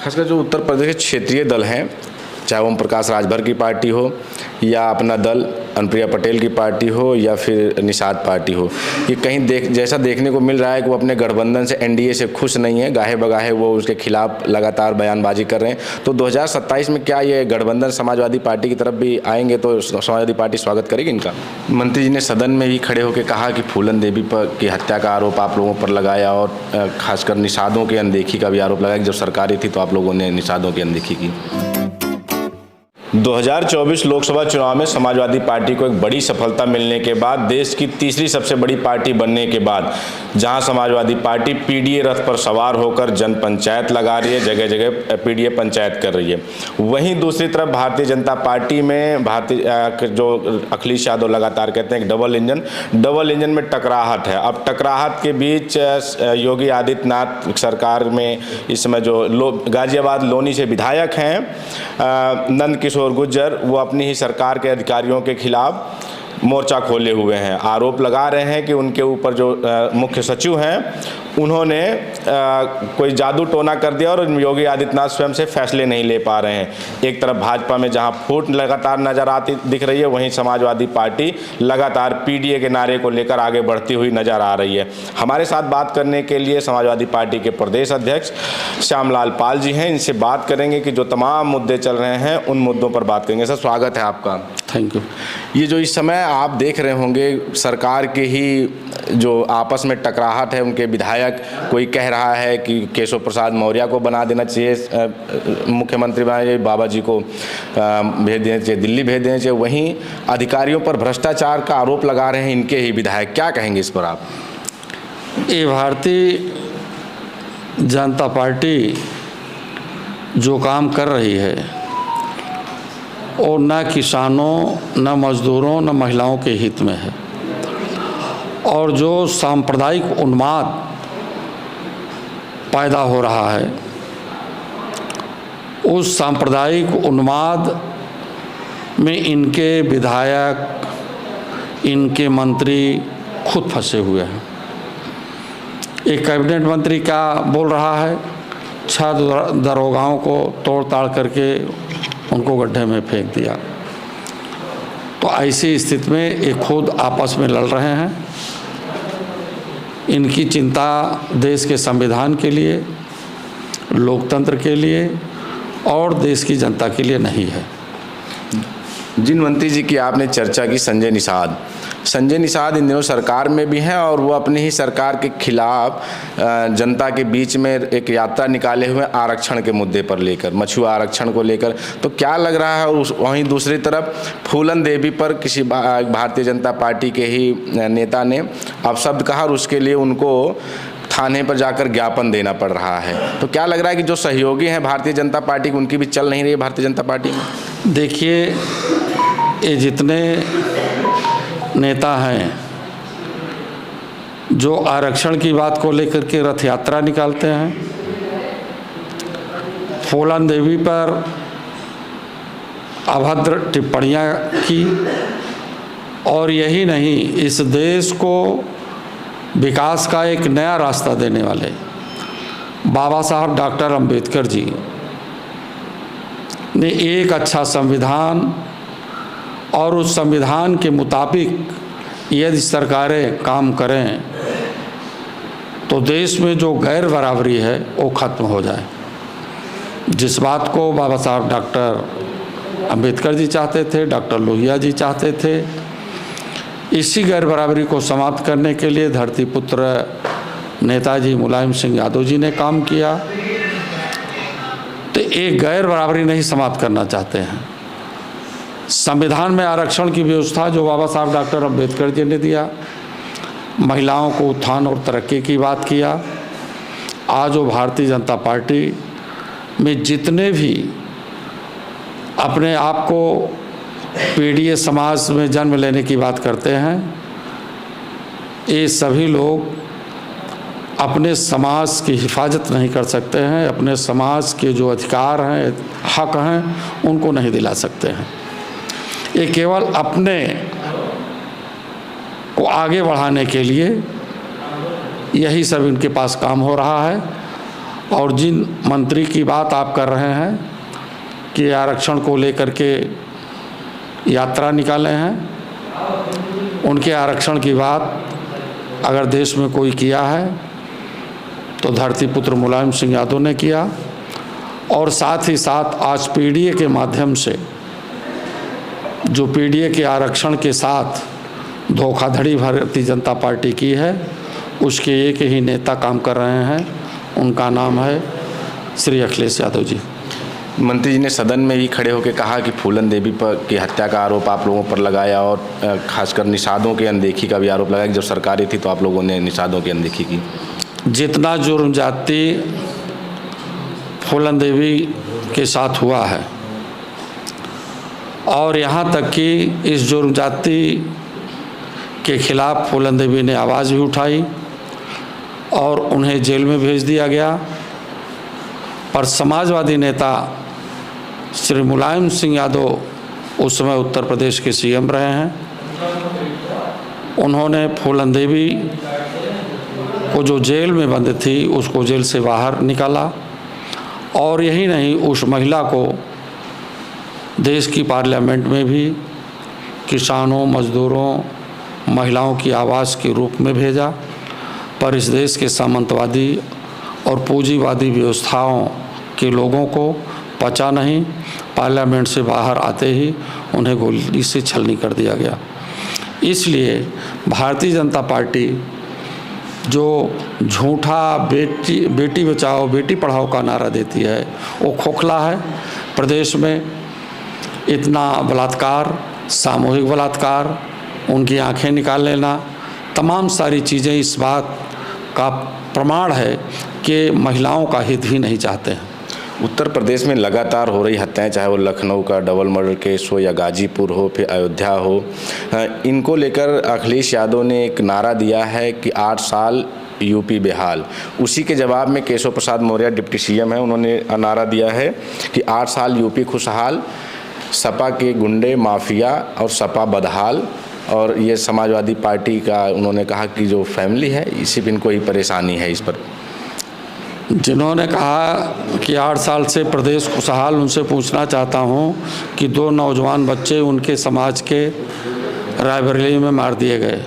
खासकर जो उत्तर प्रदेश के क्षेत्रीय दल हैं, चाहे ओम प्रकाश राजभर की पार्टी हो या अपना दल अनुप्रिया पटेल की पार्टी हो या फिर निषाद पार्टी हो, ये कहीं जैसा देखने को मिल रहा है कि वो अपने गठबंधन से एनडीए से खुश नहीं है, गाहे बगाहे वो उसके खिलाफ लगातार बयानबाजी कर रहे हैं। तो 2027 में क्या ये गठबंधन समाजवादी पार्टी की तरफ भी आएंगे तो समाजवादी पार्टी स्वागत करेगी इनका? मंत्री जी ने सदन में भी खड़े होकर कहा कि फूलन देवी पर की हत्या का आरोप आप लोगों पर लगाया और खासकर निषादों की अनदेखी का भी आरोप लगाया कि जब सरकारी थी तो आप लोगों ने निषादों की अनदेखी की। 2024 लोकसभा चुनाव में समाजवादी पार्टी को एक बड़ी सफलता मिलने के बाद, देश की तीसरी सबसे बड़ी पार्टी बनने के बाद, जहां समाजवादी पार्टी पीडीए रथ पर सवार होकर जन पंचायत लगा रही है, जगह जगह पीडीए पंचायत कर रही है, वहीं दूसरी तरफ भारतीय जनता पार्टी में जो अखिलेश यादव लगातार कहते हैं डबल इंजन में टकराहट है। अब टकराहट के बीच योगी आदित्यनाथ सरकार में इस समय जो गाजियाबाद लोनी से विधायक हैं नंद किशोर गुर्जर, वो अपनी ही सरकार के अधिकारियों के खिलाफ मोर्चा खोले हुए हैं। आरोप लगा रहे हैं कि उनके ऊपर जो मुख्य सचिव हैं उन्होंने कोई जादू टोना कर दिया और योगी आदित्यनाथ स्वयं से फैसले नहीं ले पा रहे हैं। एक तरफ भाजपा में जहां फूट लगातार नजर आती दिख रही है, वहीं समाजवादी पार्टी लगातार पीडीए के नारे को लेकर आगे बढ़ती हुई नजर आ रही है। हमारे साथ बात करने के लिए समाजवादी पार्टी के प्रदेश अध्यक्ष श्यामलाल पाल जी हैं। इनसे बात करेंगे कि जो तमाम मुद्दे चल रहे हैं उन मुद्दों पर बात करेंगे। सर, स्वागत है आपका। Thank you. ये जो इस समय आप देख रहे होंगे सरकार के ही जो आपस में टकराहट है, उनके विधायक कोई कह रहा है कि केशव प्रसाद मौर्य को बना देना चाहिए मुख्यमंत्री, बना चाहिए बाबा जी को भेज देना चाहिए, दिल्ली भेज देना चाहिए। वहीं अधिकारियों पर भ्रष्टाचार का आरोप लगा रहे हैं इनके ही विधायक। क्या कहेंगे इस पर आप? ये भारतीय जनता पार्टी जो काम कर रही है और न किसानों, न मजदूरों, न महिलाओं के हित में है, और जो सांप्रदायिक उन्माद पैदा हो रहा है, उस सांप्रदायिक उन्माद में इनके विधायक, इनके मंत्री खुद फंसे हुए हैं। एक कैबिनेट मंत्री क्या बोल रहा है, 6 दरोगाओं को तोड़ ताड़ करके उनको गड्ढे में फेंक दिया। तो ऐसी स्थिति में ये खुद आपस में लड़ रहे हैं। इनकी चिंता देश के संविधान के लिए, लोकतंत्र के लिए और देश की जनता के लिए नहीं है। जिन मंत्री जी की आपने चर्चा की, संजय निषाद इन दिनों सरकार में भी हैं और वो अपनी ही सरकार के खिलाफ जनता के बीच में एक यात्रा निकाले हुए आरक्षण के मुद्दे पर लेकर, मछुआ आरक्षण को लेकर। तो क्या लग रहा है, वहीं दूसरी तरफ फूलन देवी पर किसी भारतीय जनता पार्टी के ही नेता ने अपशब्द कहा और उसके लिए उनको थाने पर जाकर ज्ञापन देना पड़ रहा है। तो क्या लग रहा है कि जो सहयोगी हैं भारतीय जनता पार्टी की, उनकी भी चल नहीं रही है भारतीय जनता पार्टी में? देखिए, ये जितने नेता हैं जो आरक्षण की बात को लेकर के रथ यात्रा निकालते हैं, फूलन देवी पर अभद्र टिप्पणियां की, और यही नहीं, इस देश को विकास का एक नया रास्ता देने वाले बाबा साहब डॉक्टर अंबेडकर जी ने एक अच्छा संविधान, और उस संविधान के मुताबिक यदि सरकारें काम करें तो देश में जो गैर बराबरी है वो ख़त्म हो जाए। जिस बात को बाबा साहब डॉक्टर अंबेडकर जी चाहते थे, डॉक्टर लोहिया जी चाहते थे, इसी गैर बराबरी को समाप्त करने के लिए धरतीपुत्र नेताजी मुलायम सिंह यादव जी ने काम किया। तो एक गैर बराबरी नहीं समाप्त करना चाहते हैं। संविधान में आरक्षण की व्यवस्था जो बाबा साहब डॉक्टर अंबेडकर जी ने दिया, महिलाओं को उत्थान और तरक्की की बात किया। आज वो भारतीय जनता पार्टी में जितने भी अपने आप को पीडीए समाज में जन्म लेने की बात करते हैं, ये सभी लोग अपने समाज की हिफाजत नहीं कर सकते हैं, अपने समाज के जो अधिकार हैं, हक हैं, उनको नहीं दिला सकते हैं। ये केवल अपने को आगे बढ़ाने के लिए यही सब इनके पास काम हो रहा है। और जिन मंत्री की बात आप कर रहे हैं कि आरक्षण को लेकर के यात्रा निकाले हैं, उनके आरक्षण की बात अगर देश में कोई किया है तो धरतीपुत्र मुलायम सिंह यादव ने किया। और साथ ही साथ आज पीडीए के माध्यम से जो पीडीए के आरक्षण के साथ धोखाधड़ी भारतीय जनता पार्टी की है, उसके एक ही नेता काम कर रहे हैं, उनका नाम है श्री अखिलेश यादव जी। मंत्री जी ने सदन में ही खड़े होकर कहा कि फूलन देवी पर की हत्या का आरोप आप लोगों पर लगाया और खासकर निषादों की अनदेखी का भी आरोप लगाया कि जब सरकारें थी तो आप लोगों ने निषादों की अनदेखी की। जितना जुर्म जाति फूलन देवी के साथ हुआ है और यहाँ तक कि इस जुर्म जाति के खिलाफ फूलन देवी ने आवाज़ भी उठाई और उन्हें जेल में भेज दिया गया। पर समाजवादी नेता श्री मुलायम सिंह यादव उस समय उत्तर प्रदेश के सीएम रहे हैं, उन्होंने फूलन देवी को जो जेल में बंद थी उसको जेल से बाहर निकाला। और यही नहीं, उस महिला को देश की पार्लियामेंट में भी किसानों, मजदूरों, महिलाओं की आवाज़ के रूप में भेजा। पर इस देश के सामंतवादी और पूंजीवादी व्यवस्थाओं के लोगों को पचा नहीं, पार्लियामेंट से बाहर आते ही उन्हें गोली से छलनी कर दिया गया। इसलिए भारतीय जनता पार्टी जो झूठा बेटी बचाओ बेटी पढ़ाओ का नारा देती है वो खोखला है। प्रदेश में इतना बलात्कार, सामूहिक बलात्कार, उनकी आंखें निकाल लेना, तमाम सारी चीज़ें इस बात का प्रमाण है कि महिलाओं का हित भी नहीं चाहते हैं। उत्तर प्रदेश में लगातार हो रही हत्याएं, चाहे वो लखनऊ का डबल मर्डर केस हो या गाजीपुर हो, फिर अयोध्या हो, इनको लेकर अखिलेश यादव ने एक नारा दिया है कि 8 साल यूपी बेहाल। उसी के जवाब में केशव प्रसाद मौर्य डिप्टी सीएम हैं, उन्होंने नारा दिया है कि 8 साल यूपी खुशहाल, सपा के गुंडे माफिया और सपा बदहाल। और ये समाजवादी पार्टी का उन्होंने कहा कि जो फैमिली है इसी पर इनको ही परेशानी है। इस पर जिन्होंने कहा कि 8 साल से प्रदेश खुशहाल, उनसे पूछना चाहता हूं कि 2 नौजवान बच्चे उनके समाज के रायबरेली में मार दिए गए,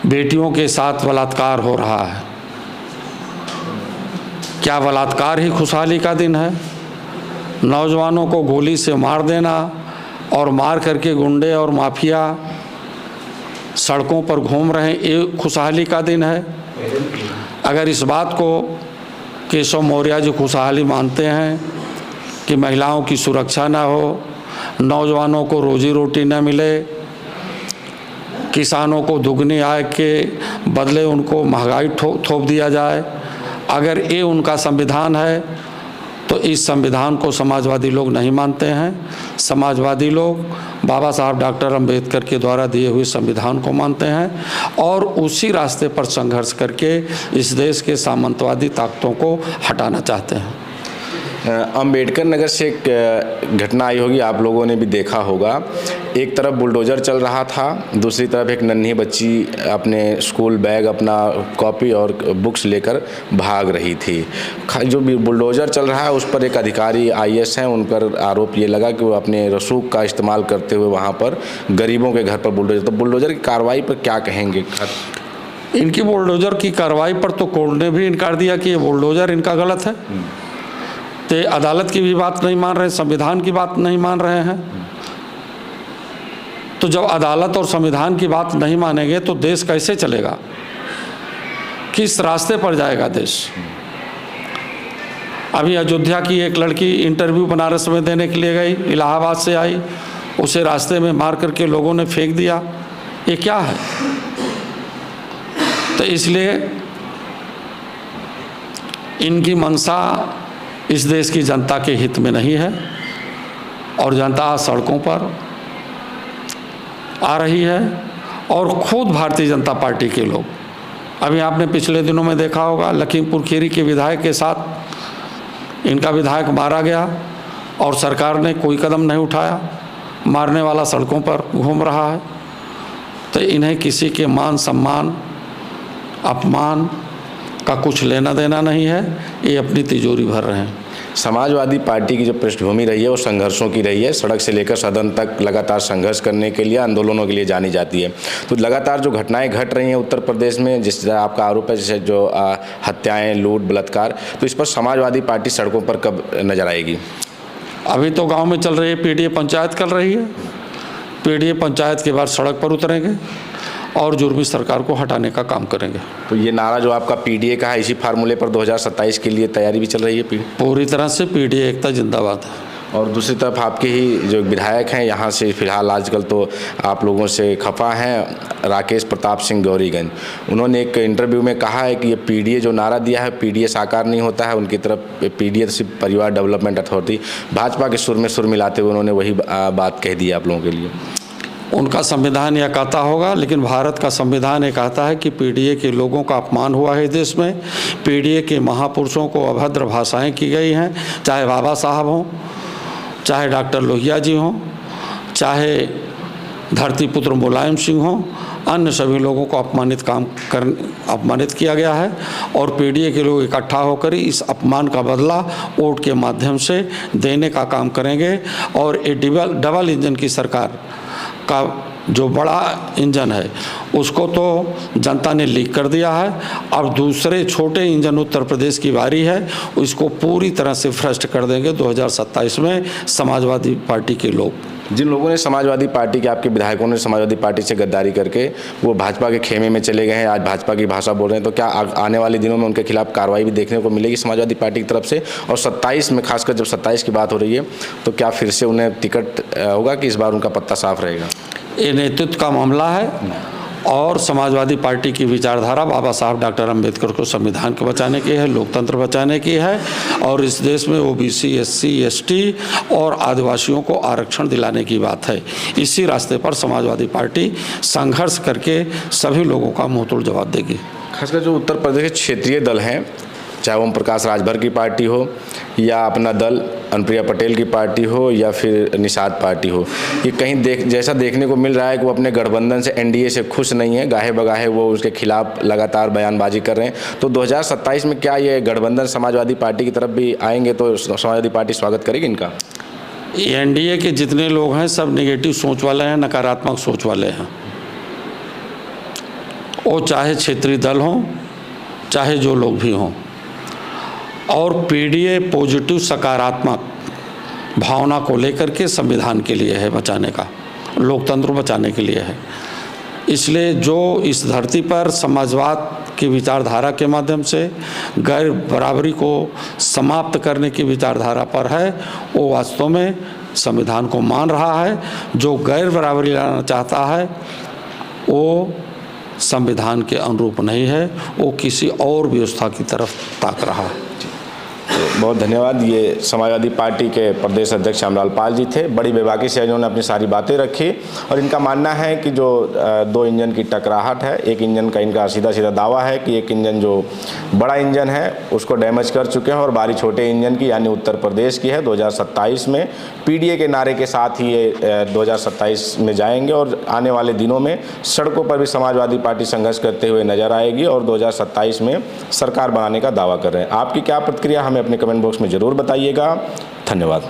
बेटियों के साथ बलात्कार हो रहा है। क्या बलात्कार ही खुशहाली का दिन है? नौजवानों को गोली से मार देना और मार करके गुंडे और माफिया सड़कों पर घूम रहे हैं, ये खुशहाली का दिन है? अगर इस बात को केशव मौर्य जी खुशहाली मानते हैं कि महिलाओं की सुरक्षा ना हो, नौजवानों को रोजी रोटी न मिले, किसानों को दुगनी आय के बदले उनको महंगाई थोप दिया जाए, अगर ये उनका संविधान है तो इस संविधान को समाजवादी लोग नहीं मानते हैं। समाजवादी लोग बाबा साहब डॉक्टर अम्बेडकर के द्वारा दिए हुए संविधान को मानते हैं और उसी रास्ते पर संघर्ष करके इस देश के सामंतवादी ताकतों को हटाना चाहते हैं। अम्बेडकर नगर से एक घटना आई होगी, आप लोगों ने भी देखा होगा। एक तरफ बुलडोज़र चल रहा था, दूसरी तरफ एक नन्ही बच्ची अपने स्कूल बैग, अपना कॉपी और बुक्स लेकर भाग रही थी। जो बुलडोज़र चल रहा है उस पर एक अधिकारी आईएएस हैं, उन पर आरोप ये लगा कि वो अपने रसूख का इस्तेमाल करते हुए वहाँ पर गरीबों के घर पर बुलडोज़र, तो बुलडोज़र की कार्रवाई पर क्या कहेंगे? इनकी बुलडोज़र की कार्रवाई पर तो कोर्ट ने भी इनकार दिया कि ये बुलडोज़र इनका गलत है। तो अदालत की भी बात नहीं मान रहे, संविधान की बात नहीं मान रहे हैं। तो जब अदालत और संविधान की बात नहीं मानेंगे तो देश कैसे चलेगा? किस रास्ते पर जाएगा देश? अभी अयोध्या की एक लड़की इंटरव्यू बनारस में देने के लिए गई, इलाहाबाद से आई, उसे रास्ते में मार करके लोगों ने फेंक दिया। ये क्या है? तो इसलिए इनकी मंशा इस देश की जनता के हित में नहीं है और जनता सड़कों पर आ रही है। और खुद भारतीय जनता पार्टी के लोग, अभी आपने पिछले दिनों में देखा होगा, लखीमपुर खीरी के विधायक के साथ इनका विधायक मारा गया और सरकार ने कोई कदम नहीं उठाया, मारने वाला सड़कों पर घूम रहा है। तो इन्हें किसी के मान सम्मान, अपमान का कुछ लेना देना नहीं है, ये अपनी तिजोरी भर रहे हैं। समाजवादी पार्टी की जो पृष्ठभूमि रही है वो संघर्षों की रही है। सड़क से लेकर सदन तक लगातार संघर्ष करने के लिए, आंदोलनों के लिए जानी जाती है। तो लगातार जो घटनाएं घट रही हैं उत्तर प्रदेश में, जिस तरह आपका आरोप है, जैसे जो हत्याएं, लूट, बलात्कार, तो इस पर समाजवादी पार्टी सड़कों पर कब नजर आएगी? अभी तो गांव में चल रही है, पीडीए पंचायत चल रही है। पीडीए पंचायत के बाद सड़क पर उतरेंगे और जुर्मी सरकार को हटाने का काम करेंगे। तो ये नारा जो आपका पीडीए का है, इसी फार्मूले पर 2027 के लिए तैयारी भी चल रही है? पूरी तरह से पीडीए एकता जिंदाबाद है। और दूसरी तरफ आपके ही जो विधायक हैं यहाँ से, फिलहाल आजकल तो आप लोगों से खफा हैं, राकेश प्रताप सिंह गौरीगंज, उन्होंने एक इंटरव्यू में कहा है कि ये पीडीए जो नारा दिया है, पीडीए साकार नहीं होता है उनकी तरफ। पीडीए सिर्फ परिवार डेवलपमेंट अथॉरिटी, भाजपा के सुर में सुर मिलाते हुए उन्होंने वही बात कह दी आप लोगों के लिए। उनका संविधान यह कहता होगा, लेकिन भारत का संविधान ये कहता है कि पीडीए के लोगों का अपमान हुआ है देश में। पीडीए के महापुरुषों को अभद्र भाषाएं की गई हैं, चाहे बाबा साहब हों, चाहे डॉक्टर लोहिया जी हों, चाहे धरतीपुत्र मुलायम सिंह हों, अन्य सभी लोगों को अपमानित किया गया है। और पीडीए के लोग इकट्ठा होकर इस अपमान का बदला वोट के माध्यम से देने का काम करेंगे। और ये डबल इंजन की सरकार का जो बड़ा इंजन है उसको तो जनता ने लीक कर दिया है। अब दूसरे छोटे इंजन उत्तर प्रदेश की बारी है, उसको पूरी तरह से भ्रष्ट कर देंगे 2027 में समाजवादी पार्टी के लोग। जिन लोगों ने समाजवादी पार्टी के, आपके विधायकों ने समाजवादी पार्टी से गद्दारी करके वो भाजपा के खेमे में चले गए हैं, आज भाजपा की भाषा बोल रहे हैं, तो क्या आने वाले दिनों में उनके खिलाफ कार्रवाई भी देखने को मिलेगी समाजवादी पार्टी की तरफ से? और 27 में, खासकर जब 27 की बात हो रही है, तो क्या फिर से उन्हें टिकट होगा कि इस बार उनका पत्ता साफ रहेगा? ये नेतृत्व का मामला है और समाजवादी पार्टी की विचारधारा बाबा साहब डॉक्टर अंबेडकर को संविधान को बचाने की है, लोकतंत्र बचाने की है और इस देश में ओबीसी, एससी, एसटी और आदिवासियों को आरक्षण दिलाने की बात है। इसी रास्ते पर समाजवादी पार्टी संघर्ष करके सभी लोगों का मुंहतोड़ जवाब देगी। खासकर जो उत्तर प्रदेश के क्षेत्रीय दल हैं, चाहे ओम प्रकाश राजभर की पार्टी हो या अपना दल अनुप्रिया पटेल की पार्टी हो या फिर निषाद पार्टी हो, ये कहीं जैसा देखने को मिल रहा है कि वो अपने गठबंधन से, एनडीए से खुश नहीं है, गाहे बगाहे वो उसके खिलाफ लगातार बयानबाजी कर रहे हैं। तो 2027 में क्या ये गठबंधन समाजवादी पार्टी की तरफ भी आएंगे तो समाजवादी पार्टी स्वागत करेगी इनका? एनडीए के जितने लोग हैं सब नेगेटिव सोच वाले हैं, नकारात्मक सोच वाले हैं। वो चाहे क्षेत्रीय दल हों, चाहे जो लोग भी हों। और पीडीए पॉजिटिव, सकारात्मक भावना को लेकर के संविधान के लिए है, बचाने का, लोकतंत्र बचाने के लिए है। इसलिए जो इस धरती पर समाजवाद की विचारधारा के माध्यम से गैर बराबरी को समाप्त करने की विचारधारा पर है, वो वास्तव में संविधान को मान रहा है। जो गैर बराबरी लाना चाहता है वो संविधान के अनुरूप नहीं है, वो किसी और व्यवस्था की तरफ ताक रहा है। बहुत धन्यवाद। ये समाजवादी पार्टी के प्रदेश अध्यक्ष श्यामलाल पाल जी थे। बड़ी बेबाकी से इन्होंने अपनी सारी बातें रखी और इनका मानना है कि जो दो इंजन की टकराहट है, एक इंजन का इनका सीधा दावा है कि एक इंजन जो बड़ा इंजन है उसको डैमेज कर चुके हैं और बारी छोटे इंजन की यानी उत्तर प्रदेश की है। 2027 में पीडीए के नारे के साथ ही ये 2027 में जाएंगे और आने वाले दिनों में सड़कों पर भी समाजवादी पार्टी संघर्ष करते हुए नजर आएगी और 2027 में सरकार बनाने का दावा कर रहे हैं। आपकी क्या प्रतिक्रिया हमें अपने कमेंट बॉक्स में ज़रूर बताइएगा। धन्यवाद।